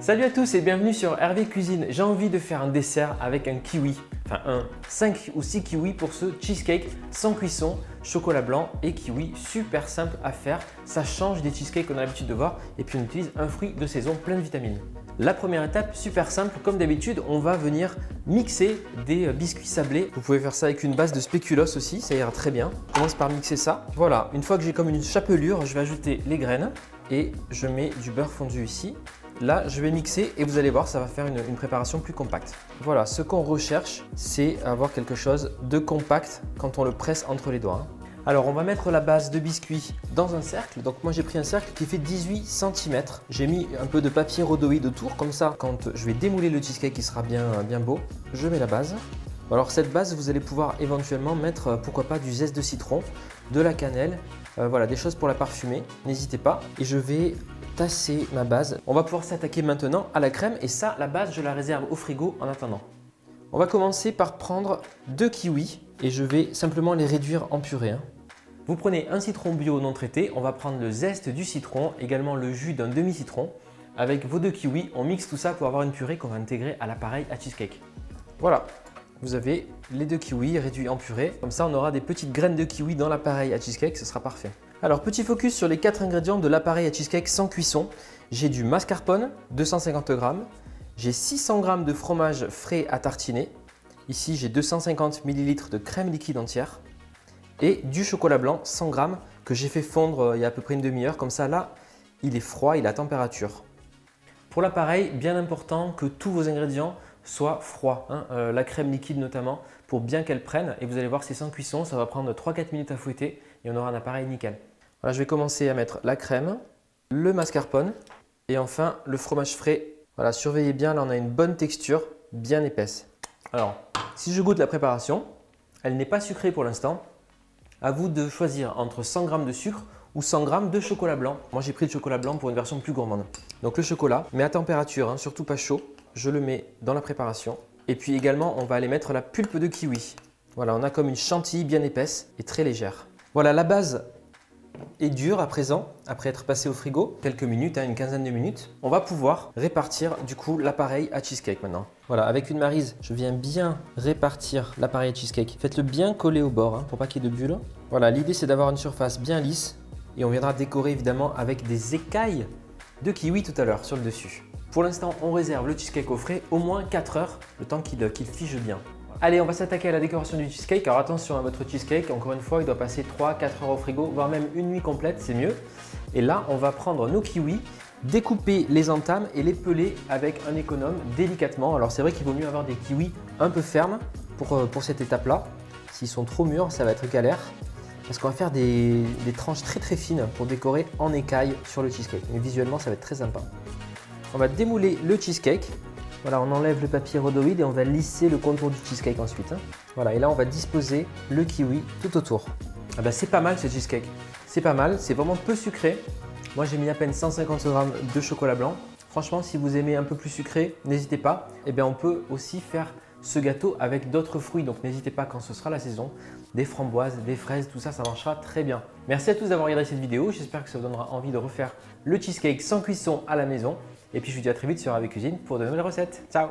Salut à tous et bienvenue sur Hervé Cuisine. J'ai envie de faire un dessert avec un kiwi, enfin 5 ou 6 kiwis pour ce cheesecake sans cuisson, chocolat blanc et kiwi, super simple à faire. Ça change des cheesecakes qu'on a l'habitude de voir et puis on utilise un fruit de saison plein de vitamines. La première étape, super simple, comme d'habitude, on va venir mixer des biscuits sablés. Vous pouvez faire ça avec une base de spéculoos aussi, ça ira très bien. Je commence par mixer ça. Voilà, une fois que j'ai comme une chapelure, je vais ajouter les graines et je mets du beurre fondu ici. Là, je vais mixer et vous allez voir, ça va faire une préparation plus compacte. Voilà, ce qu'on recherche, c'est avoir quelque chose de compact quand on le presse entre les doigts. Alors, on va mettre la base de biscuit dans un cercle. Donc, moi, j'ai pris un cercle qui fait 18 cm. J'ai mis un peu de papier rhodoïde autour. Comme ça, quand je vais démouler le cheesecake, il sera bien beau. Je mets la base. Alors, cette base, vous allez pouvoir éventuellement mettre, pourquoi pas, du zeste de citron, de la cannelle. Voilà, des choses pour la parfumer. N'hésitez pas. Et je vais tasser ma base. On va pouvoir s'attaquer maintenant à la crème. Et ça, la base, je la réserve au frigo en attendant. On va commencer par prendre 2 kiwis et je vais simplement les réduire en purée. Vous prenez un citron bio non traité, on va prendre le zeste du citron, également le jus d'un demi-citron. Avec vos 2 kiwis, on mixe tout ça pour avoir une purée qu'on va intégrer à l'appareil à cheesecake. Voilà, vous avez les 2 kiwis réduits en purée. Comme ça, on aura des petites graines de kiwi dans l'appareil à cheesecake, ce sera parfait. Alors, petit focus sur les 4 ingrédients de l'appareil à cheesecake sans cuisson. J'ai du mascarpone, 250 g. J'ai 600 g de fromage frais à tartiner. Ici, j'ai 250 ml de crème liquide entière. Et du chocolat blanc, 100 g, que j'ai fait fondre il y a à peu près une demi-heure. Comme ça, là, il est froid, il est à température. Pour l'appareil, bien important que tous vos ingrédients soient froids. La crème liquide notamment, pour bien qu'elle prenne. Et vous allez voir, c'est sans cuisson, ça va prendre 3-4 minutes à fouetter et on aura un appareil nickel. Voilà, je vais commencer à mettre la crème, le mascarpone et enfin le fromage frais. Voilà, surveillez bien, là on a une bonne texture, bien épaisse. Alors, si je goûte la préparation, elle n'est pas sucrée pour l'instant. À vous de choisir entre 100 g de sucre ou 100 g de chocolat blanc. Moi, j'ai pris le chocolat blanc pour une version plus gourmande. Donc le chocolat, mais à température, surtout pas chaud. Je le mets dans la préparation. Et puis également, on va aller mettre la pulpe de kiwi. Voilà, on a comme une chantilly bien épaisse et très légère. Voilà, la base est dure à présent, après être passé au frigo, quelques minutes, une quinzaine de minutes. On va pouvoir répartir du coup l'appareil à cheesecake maintenant. Voilà, avec une maryse, je viens bien répartir l'appareil à cheesecake. Faites-le bien coller au bord pour pas qu'il y ait de bulles. Voilà, l'idée c'est d'avoir une surface bien lisse et on viendra décorer évidemment avec des écailles de kiwi tout à l'heure sur le dessus. Pour l'instant, on réserve le cheesecake au frais au moins 4 heures, le temps qu'il fige bien. Allez, on va s'attaquer à la décoration du cheesecake. Alors attention à votre cheesecake, encore une fois, il doit passer 3-4 heures au frigo, voire même une nuit complète, c'est mieux. Et là, on va prendre nos kiwis, découper les entames et les peler avec un économe délicatement. Alors c'est vrai qu'il vaut mieux avoir des kiwis un peu fermes pour cette étape-là. S'ils sont trop mûrs, ça va être galère. Parce qu'on va faire des tranches très fines pour décorer en écailles sur le cheesecake. Mais visuellement, ça va être très sympa. On va démouler le cheesecake. Voilà, on enlève le papier rhodoïde et on va lisser le contour du cheesecake ensuite. Voilà, et là on va disposer le kiwi tout autour. Ah bah, c'est pas mal ce cheesecake, c'est pas mal, c'est vraiment peu sucré. Moi j'ai mis à peine 150 g de chocolat blanc. Franchement, si vous aimez un peu plus sucré, n'hésitez pas. Et bien on peut aussi faire ce gâteau avec d'autres fruits, donc n'hésitez pas quand ce sera la saison. Des framboises, des fraises, tout ça, ça marchera très bien. Merci à tous d'avoir regardé cette vidéo, j'espère que ça vous donnera envie de refaire le cheesecake sans cuisson à la maison. Et puis je vous dis à très vite sur Hervé Cuisine pour de nouvelles recettes. Ciao!